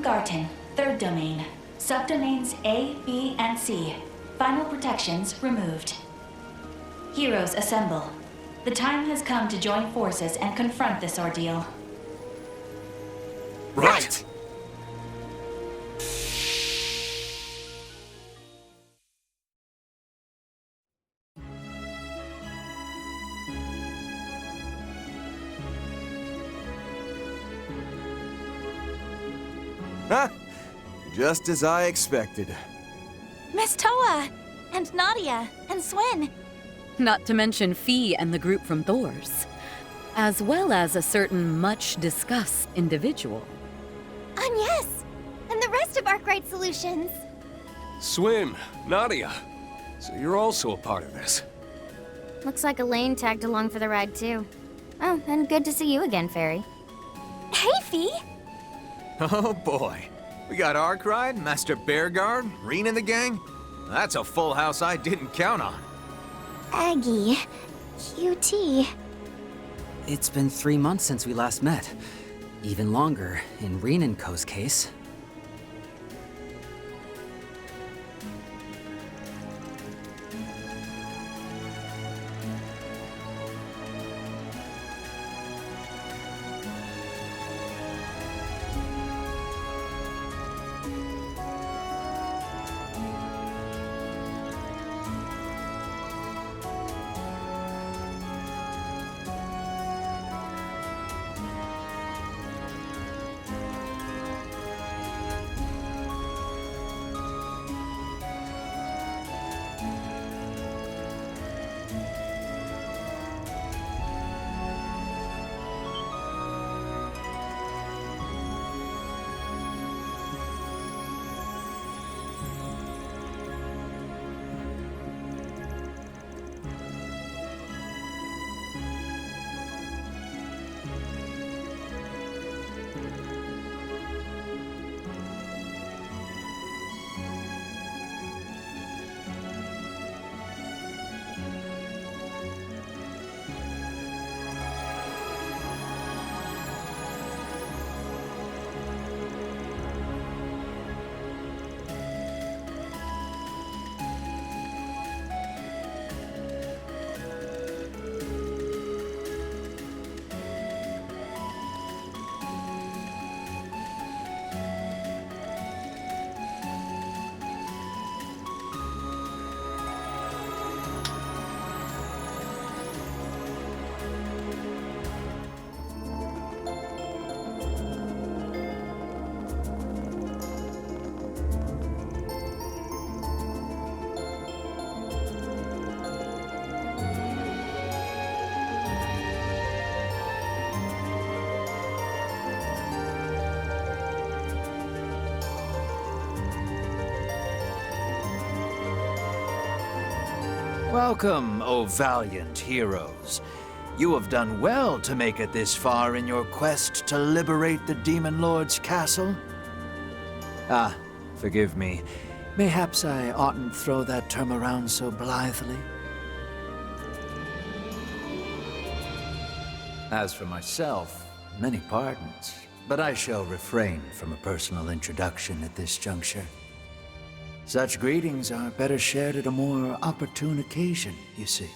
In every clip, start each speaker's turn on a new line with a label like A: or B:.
A: Garten, 3rd domain. Subdomains A, B, and C. Final protections removed. Heroes assemble. The time has come to join forces and confront this ordeal.
B: Right!
C: Huh? Just as I expected.
D: Miss Toa! And Nadia! And Swin!
E: Not to mention Fee and the group from Thor's. As well as a certain much-discussed individual.
D: And yes! And the rest of Arkwright Solutions!
B: Swin, Nadia. So you're also a part of this.
F: Looks like Elaine tagged along for the ride, too. Oh, and good to see you again, Fairy.
D: Hey, Fee!
C: Oh boy. We got Arkwright, Master Bearguard, Reen and the gang. That's a full house I didn't count on.
F: Aggie. QT.
G: It's been 3 months since we last met. Even longer in Reen & Co.'s case.
H: Welcome, O valiant heroes. You have done well to make it this far in your quest to liberate the Demon Lord's castle. Ah, forgive me. Mayhaps I oughtn't throw that term around so blithely. As for myself, many pardons, but I shall refrain from a personal introduction at this juncture. Such greetings are better shared at a more opportune occasion, you see.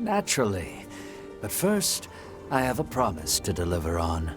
H: Naturally. But first, I have a promise to deliver on.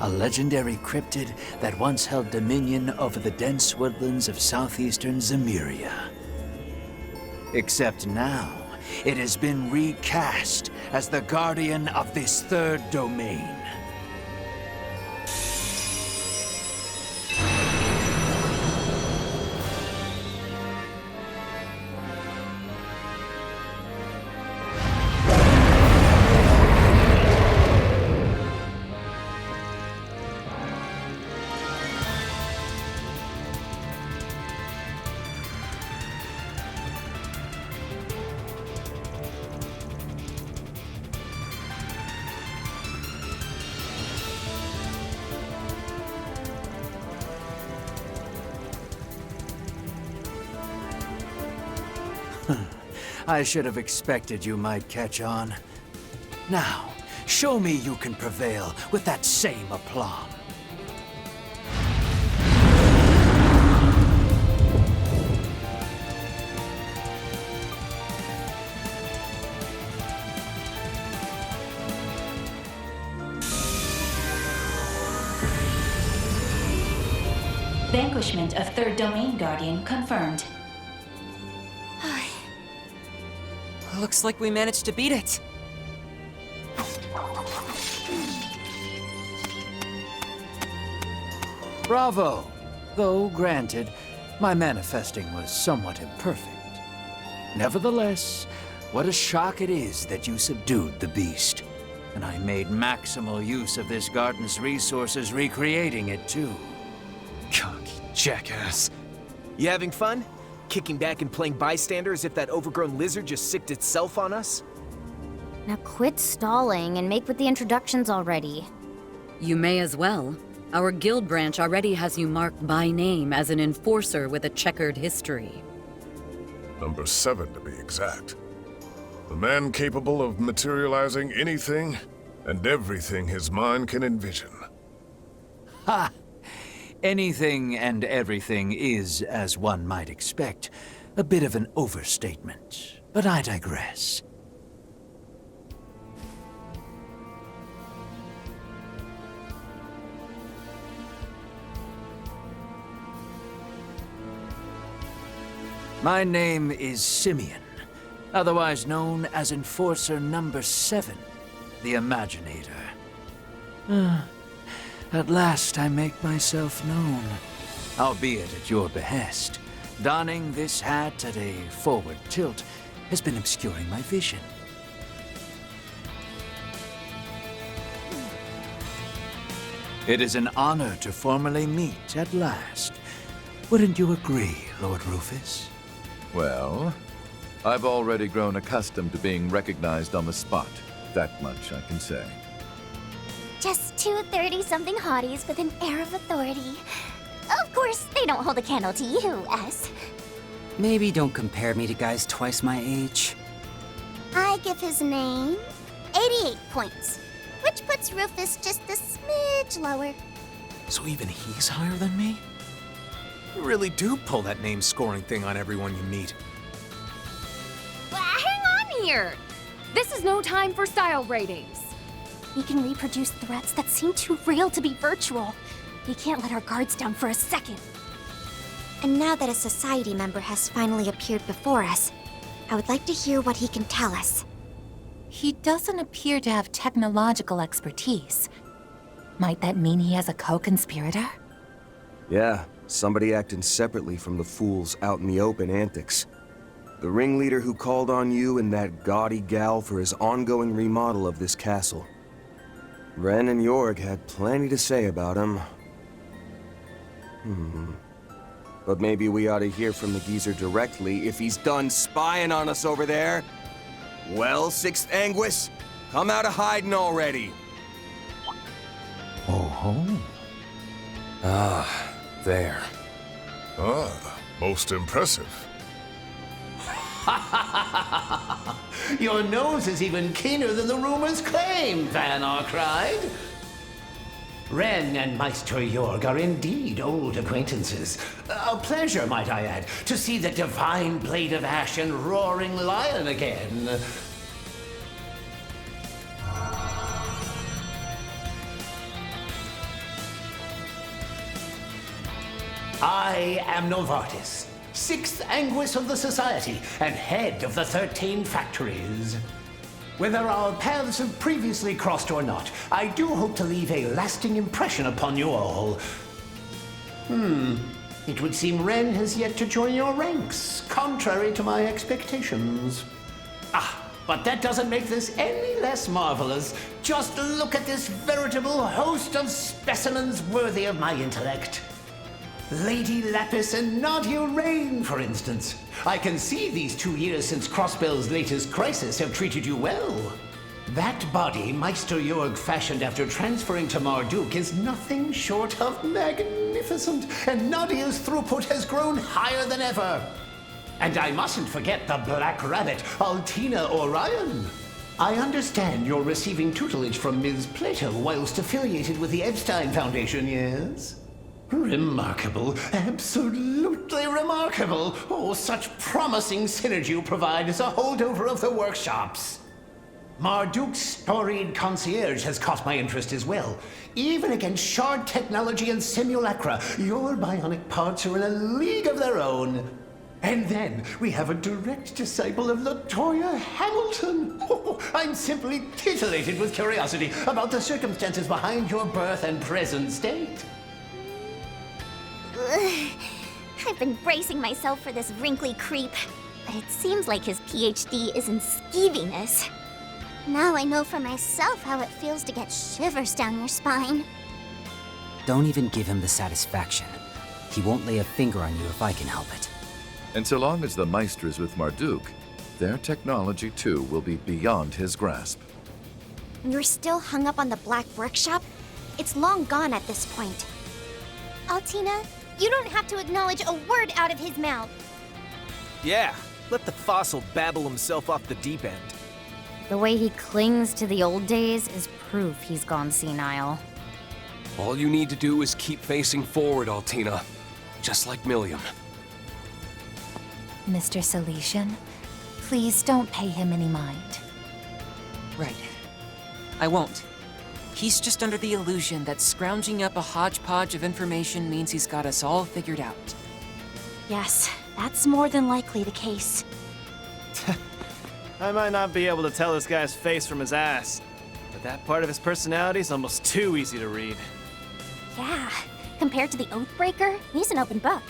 H: a legendary cryptid that once held dominion over the dense woodlands of southeastern Zemuria. Except now, it has been recast as the guardian of this third domain. I should have expected you might catch on. Now, show me you can prevail with that same aplomb.
A: Vanquishment of Third Domain Guardian confirmed.
G: Looks like we managed to beat it.
H: Bravo! Though, granted, my manifesting was somewhat imperfect. Nevertheless, what a shock it is that you subdued the beast. And I made maximal use of this garden's resources, recreating it too.
I: Cocky jackass. You having fun? Kicking back and playing bystander as if that overgrown lizard just sicked itself on us?
F: Now quit stalling and make with the introductions already.
E: You may as well. Our guild branch already has you marked by name as an enforcer with a checkered history.
J: Number 7, to be exact. The man capable of materializing anything and everything his mind can envision.
H: Ha! Anything and everything is, as one might expect, a bit of an overstatement. But I digress. My name is Simeon, otherwise known as Enforcer Number 7, the Imaginator. At last I make myself known, albeit at your behest. Donning this hat at a forward tilt has been obscuring my vision. It is an honor to formally meet at last. Wouldn't you agree, Lord Rufus?
K: Well, I've already grown accustomed to being recognized on the spot. That much I can say.
D: Just two 30-something hotties with an air of authority. Of course, they don't hold a candle to you, S.
G: Maybe don't compare me to guys twice my age.
D: I give his name 88 points, which puts Rufus just a smidge lower.
I: So even he's higher than me? You really do pull that name scoring thing on everyone you meet.
L: Hang on here! This is no time for style ratings.
D: We can reproduce threats that seem too real to be virtual. We can't let our guards down for a second. And now that a society member has finally appeared before us, I would like to hear what he can tell us.
M: He doesn't appear to have technological expertise. Might that mean he has a co-conspirator?
N: Yeah, somebody acting separately from the fools out in the open antics. The ringleader who called on you and that gaudy gal for his ongoing remodel of this castle. Ren and Jorg had plenty to say about him. But maybe we ought to hear from the geezer directly if he's done spying on us over there. Well, Sixth Anguis, come out of hiding already.
H: Oh-ho.
B: Ah, there.
J: Ah, most impressive.
O: Your nose is even keener than the rumors claim, Van Arkride. Ren and Meister Jorg are indeed old acquaintances. A pleasure, might I add, to see the divine blade of ash and roaring lion again. I am Novartis, 6th Anguis of the Society, and head of the 13 factories. Whether our paths have previously crossed or not, I do hope to leave a lasting impression upon you all. It would seem Ren has yet to join your ranks, contrary to my expectations. But that doesn't make this any less marvelous. Just look at this veritable host of specimens worthy of my intellect. Lady Lapis and Nadia Rain, for instance. I can see these 2 years since Crossbell's latest crisis have treated you well. That body Meister Jorg fashioned after transferring to Marduk is nothing short of magnificent, and Nadia's throughput has grown higher than ever. And I mustn't forget the Black Rabbit, Altina Orion. I understand you're receiving tutelage from Ms. Plato whilst affiliated with the Epstein Foundation, yes? Remarkable. Absolutely remarkable. Oh, such promising synergy you provide as a holdover of the workshops. Marduk's storied concierge has caught my interest as well. Even against shard technology and simulacra, your bionic parts are in a league of their own. And then we have a direct disciple of LaToya Hamilton. Oh, I'm simply titillated with curiosity about the circumstances behind your birth and present state.
D: I've been bracing myself for this wrinkly creep, but it seems like his PhD is in skeeviness. Now I know for myself how it feels to get shivers down your spine.
G: Don't even give him the satisfaction. He won't lay a finger on you if I can help it.
K: And so long as the Meister is with Marduk, their technology too will be beyond his grasp.
D: You're still hung up on the Black Workshop? It's long gone at this point. Altina, you don't have to acknowledge a word out of his mouth.
I: Yeah, let the fossil babble himself off the deep end.
F: The way he clings to the old days is proof he's gone senile.
B: All you need to do is keep facing forward, Altina. Just like Milliam.
M: Mr. Salesian, please don't pay him any mind.
P: Right. I won't. He's just under the illusion that scrounging up a hodgepodge of information means he's got us all figured out.
D: Yes, that's more than likely the case.
Q: I might not be able to tell this guy's face from his ass, but that part of his personality is almost too easy to read.
D: Yeah, compared to the Oathbreaker, he's an open book.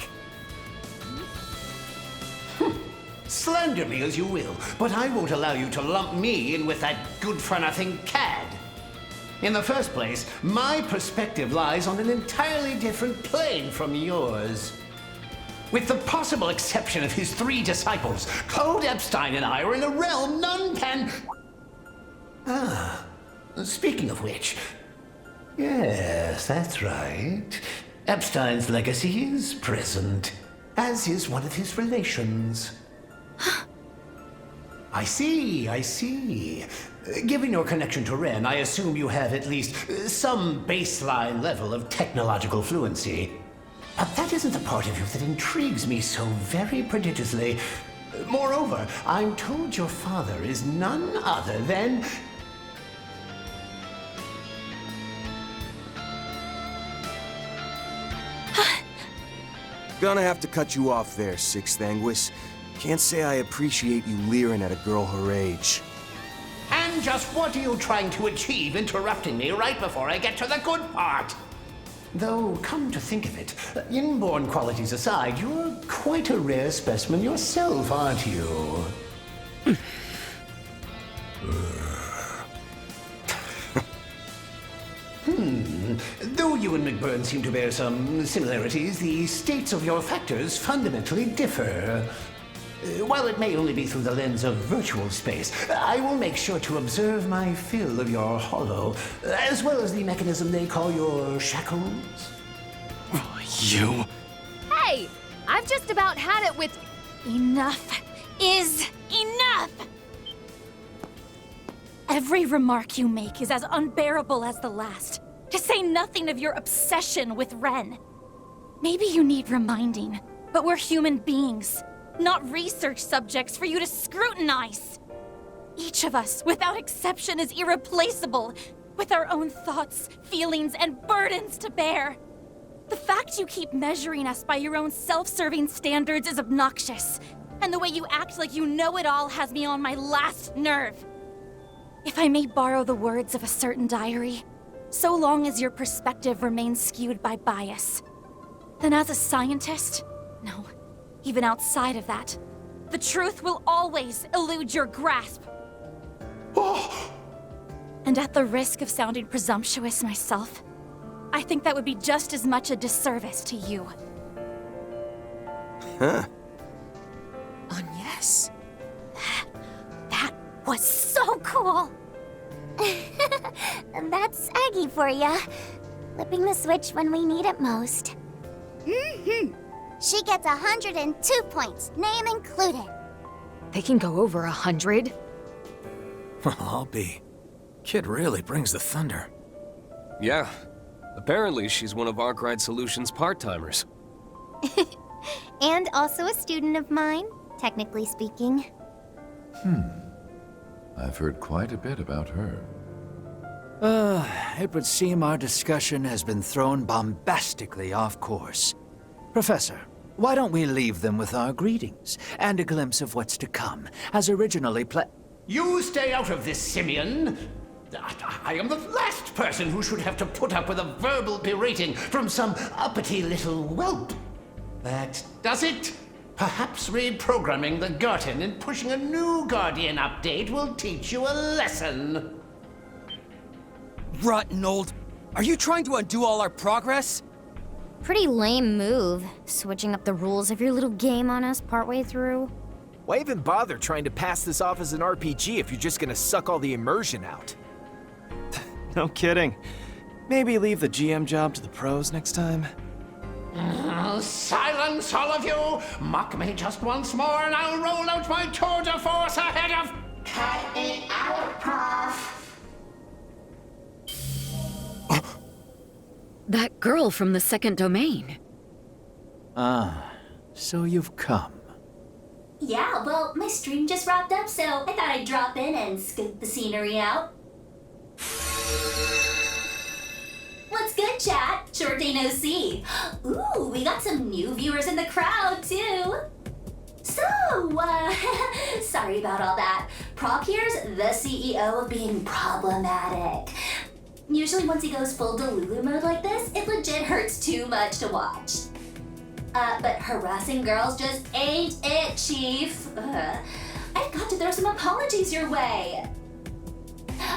O: Slander me as you will, but I won't allow you to lump me in with that good-for-nothing cad. In the first place, my perspective lies on an entirely different plane from yours. With the possible exception of his 3 disciples, Claude Epstein and I are in a realm none can... Speaking of which... Yes, that's right. Epstein's legacy is present, as is one of his relations. I see. Given your connection to Ren, I assume you have at least some baseline level of technological fluency. But that isn't the part of you that intrigues me so very prodigiously. Moreover, I'm told your father is none other than...
N: Gonna have to cut you off there, 6th Anguis. Can't say I appreciate you leering at a girl her age.
O: And just what are you trying to achieve interrupting me right before I get to the good part? Though, come to think of it, inborn qualities aside, you're quite a rare specimen yourself, aren't you? Though you and McBurn seem to bear some similarities, the states of your factors fundamentally differ. While it may only be through the lens of virtual space, I will make sure to observe my fill of your hollow, as well as the mechanism they call your shackles.
B: You?
L: Hey! I've just about had it with...
D: Enough is enough! Every remark you make is as unbearable as the last, to say nothing of your obsession with Ren. Maybe you need reminding, but we're human beings, not research subjects for you to scrutinize. Each of us, without exception, is irreplaceable, with our own thoughts, feelings, and burdens to bear.
R: The fact you keep measuring us by your own self-serving standards is obnoxious. And the way you act like you know it all has me on my last nerve. If I may borrow the words of a certain diary, so long as your perspective remains skewed by bias, then as a scientist, no, even outside of that, the truth will always elude your grasp. And at the risk of sounding presumptuous myself, I think that would be just as much a disservice to you.
N: Huh.
R: Yes. That was so cool!
D: That's Aggie for ya. Flipping the switch when we need it most. She gets 102 points, name included.
L: They can go over 100.
C: Well, I'll be. Kid really brings the thunder.
B: Yeah. Apparently, she's one of Arkwright Solutions' part-timers.
D: And also a student of mine, technically speaking.
K: I've heard quite a bit about her.
H: It would seem our discussion has been thrown bombastically off course. Professor, why don't we leave them with our greetings and a glimpse of what's to come, as originally
O: You stay out of this, Simeon! I am the last person who should have to put up with a verbal berating from some uppity little whelp. That does it. Perhaps reprogramming the Garten and pushing a new Guardian update will teach you a lesson.
G: Rotten old... Are you trying to undo all our progress?
F: Pretty lame move, switching up the rules of your little game on us partway through.
I: Why even bother trying to pass this off as an RPG if you're just gonna suck all the immersion out?
Q: No kidding. Maybe leave the GM job to the pros next time.
O: Silence, all of you! Mock me just once more and I'll roll out my tour de force ahead of...
A: Cut it out, Prof.
E: That girl from the second domain.
H: Ah, so you've come.
A: Yeah, well, my stream just wrapped up, so I thought I'd drop in and scoop the scenery out. What's good, chat? Short day no see. Ooh, we got some new viewers in the crowd, too. So, sorry about all that. Prop here's the CEO of being problematic. Usually once he goes full Delulu mode like this, it legit hurts too much to watch. But harassing girls just ain't it, Chief. I've got to throw some apologies your way.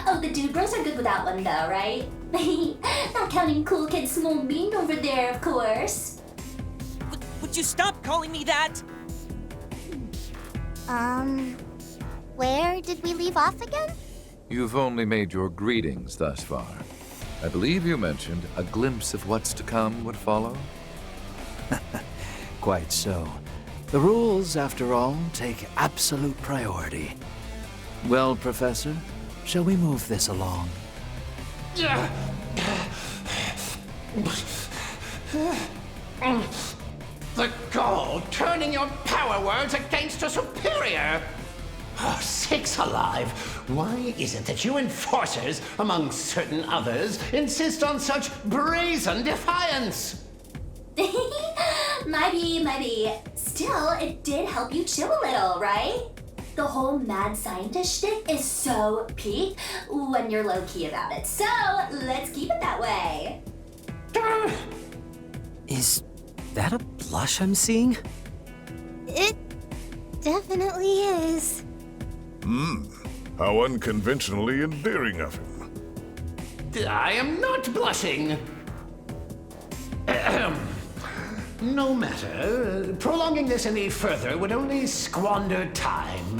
A: Oh, the dude bros are good with that one though, right? Not counting cool kid Small Bean over there, of course.
S: Would you stop calling me that?
D: Where did we leave off again?
K: You've only made your greetings thus far. I believe you mentioned a glimpse of what's to come would follow?
H: Quite so. The rules, after all, take absolute priority. Well, Professor, shall we move this along?
O: The gall turning your power words against a superior! Oh, sakes alive! Why is it that you enforcers, among certain others, insist on such brazen defiance?
A: Might be. Still, it did help you chill a little, right? The whole mad scientist shtick is so peak when you're low-key about it. So, let's keep it that way.
G: Is that a blush I'm seeing?
D: It definitely is.
J: How unconventionally endearing of him.
O: I am not blushing. No matter. Prolonging this any further would only squander time.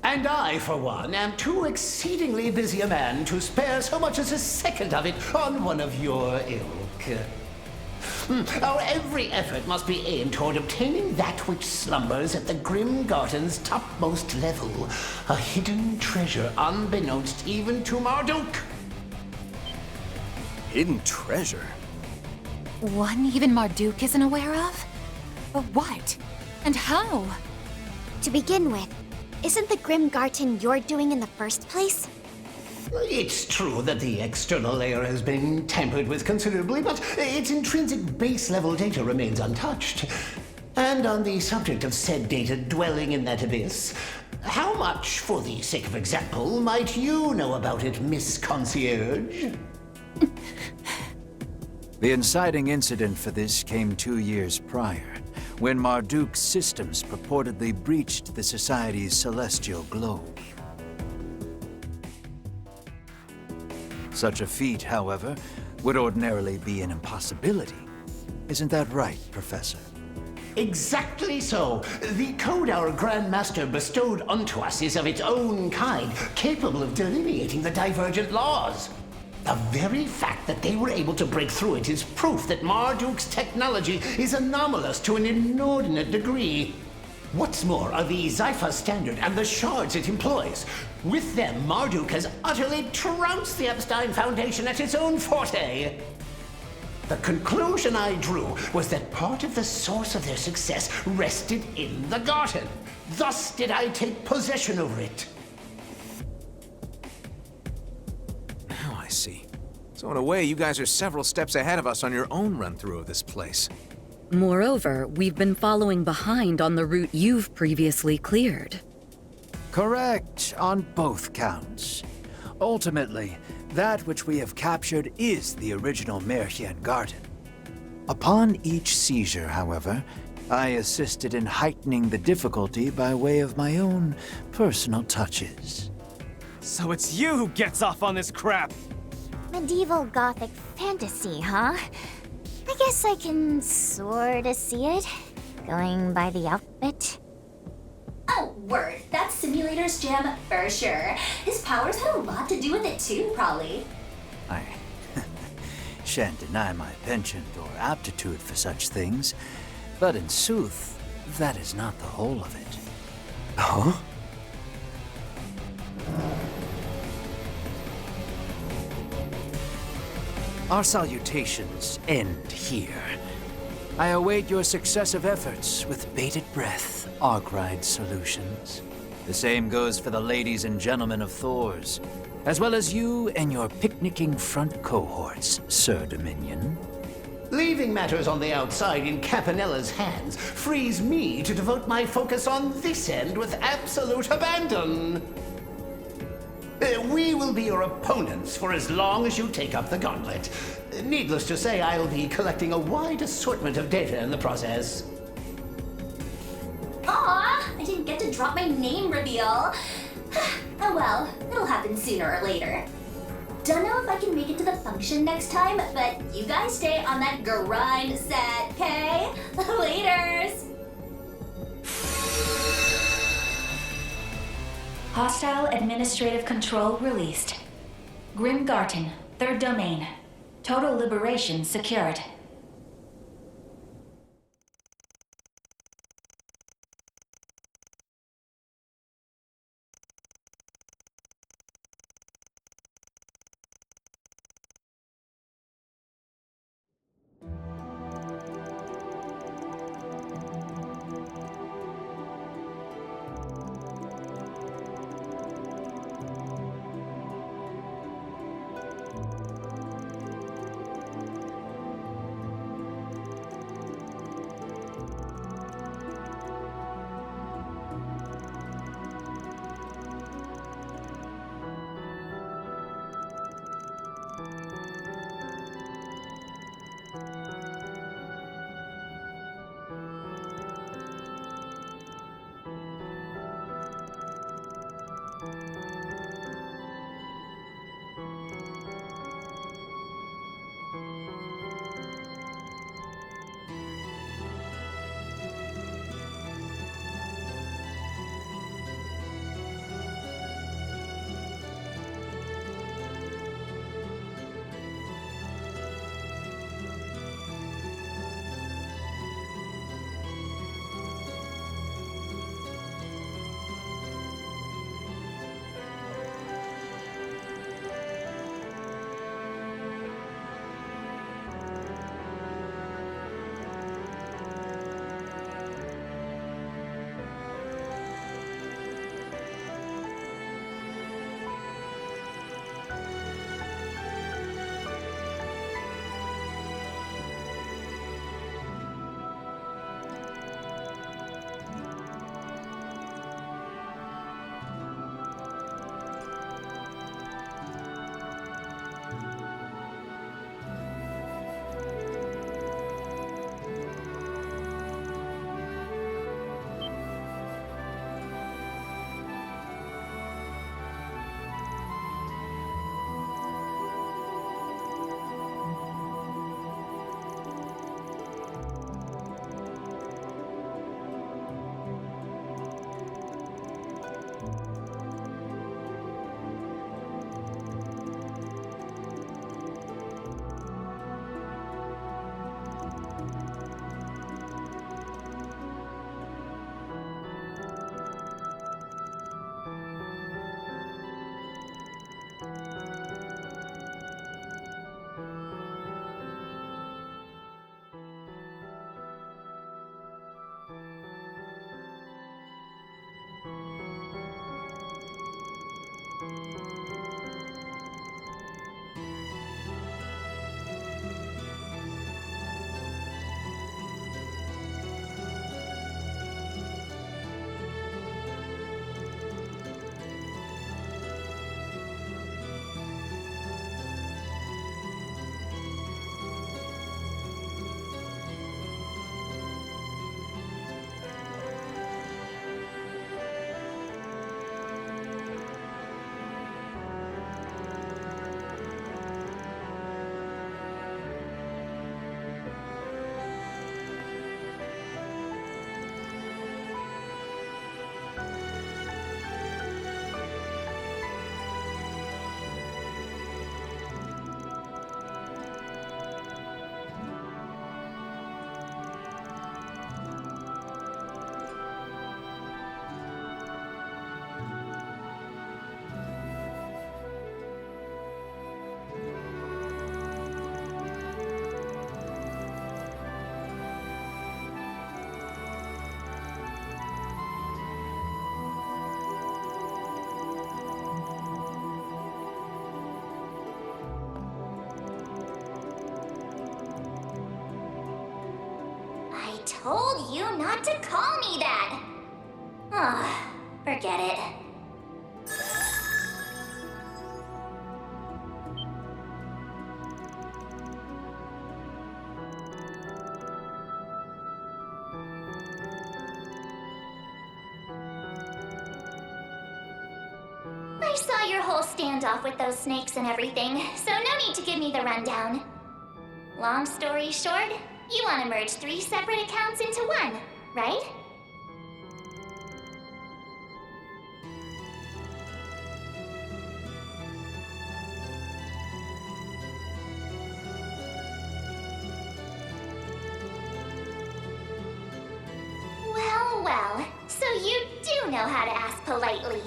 O: And I, for one, am too exceedingly busy a man to spare so much as a second of it on one of your ilk. Our every effort must be aimed toward obtaining that which slumbers at the Grim Garten's topmost level. A hidden treasure unbeknownst even to Marduk.
N: Hidden treasure?
M: One even Marduk isn't aware of? But what? And how?
D: To begin with, isn't the Grim Garten you're doing in the first place?
O: It's true that the external layer has been tampered with considerably, but its intrinsic base-level data remains untouched. And on the subject of said data dwelling in that abyss, how much, for the sake of example, might you know about it, Miss Concierge?
H: The inciting incident for this came 2 years prior, when Marduk's systems purportedly breached the Society's celestial globe. Such a feat, however, would ordinarily be an impossibility. Isn't that right, Professor?
O: Exactly so. The code our Grand Master bestowed unto us is of its own kind, capable of delineating the divergent laws. The very fact that they were able to break through it is proof that Marduk's technology is anomalous to an inordinate degree. What's more are the Zypha standard and the shards it employs. With them, Marduk has utterly trounced the Epstein Foundation at its own forte. The conclusion I drew was that part of the source of their success rested in the garden. Thus did I take possession over it.
C: Now I see. So in a way, you guys are several steps ahead of us on your own run-through of this place.
E: Moreover, we've been following behind on the route you've previously cleared.
H: Correct on both counts. Ultimately, that which we have captured is the original Grim Garten. Upon each seizure, however, I assisted in heightening the difficulty by way of my own personal touches.
Q: So it's you who gets off on this crap!
F: Medieval Gothic fantasy, huh? I guess I can sorta see it, going by the outfit.
A: Oh, word. That's Simulator's gem for sure. His powers had a lot to do with it too, probably.
H: I shan't deny my penchant or aptitude for such things, but in sooth, that is not the whole of it.
N: Huh?
H: Our salutations end here. I await your successive efforts with bated breath, Arkwright Solutions. The same goes for the ladies and gentlemen of Thor's, as well as you and your picnicking front cohorts, Sir Dominion.
O: Leaving matters on the outside in Capanella's hands frees me to devote my focus on this end with absolute abandon. We will be your opponents for as long as you take up the gauntlet. Needless to say, I'll be collecting a wide assortment of data in the process.
A: Aw, I didn't get to drop my name reveal. Oh well, it'll happen sooner or later. Don't know if I can make it to the function next time, but you guys stay on that grind set, okay? Laters! Hostile administrative control released. Grim Garten, 3rd domain. Total liberation secured.
F: told you not to call me that! Ah, forget it. I saw your whole standoff with those snakes and everything, so no need to give me the rundown. Long story short, you want to merge 3 separate accounts into one, right? Well, well, so you do know how to ask politely.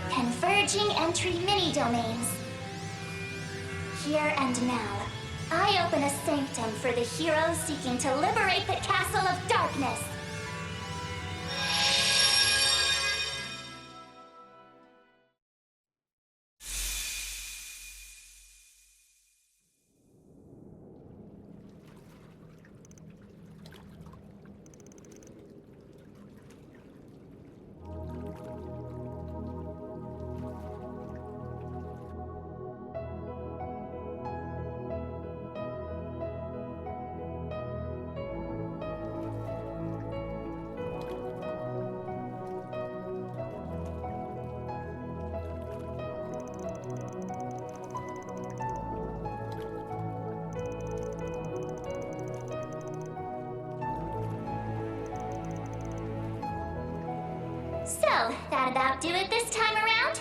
F: Converging entry mini-domains. Here and now, I open a sanctum for the heroes seeking to liberate the Castle of Darkness. So, that about do it this time around?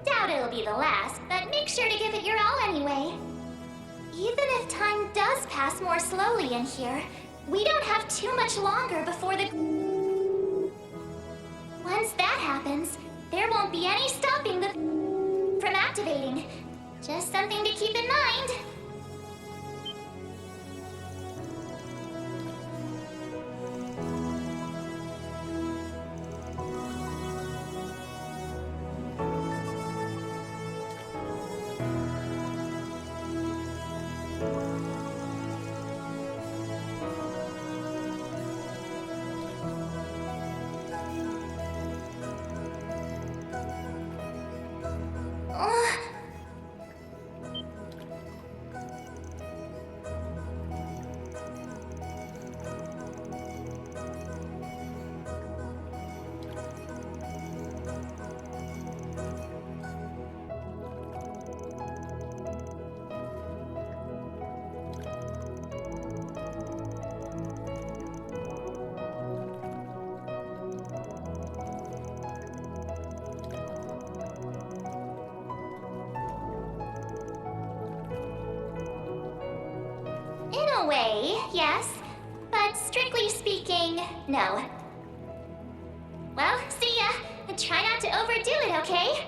F: Doubt it'll be the last, but make sure to give it your all anyway. Even if time does pass more slowly in here, we don't have too much longer before the... Once that happens, there won't be any stopping the... from activating. Just something to keep in mind. In a way, yes. But strictly speaking, no. Well, see ya. And try not to overdo it, okay?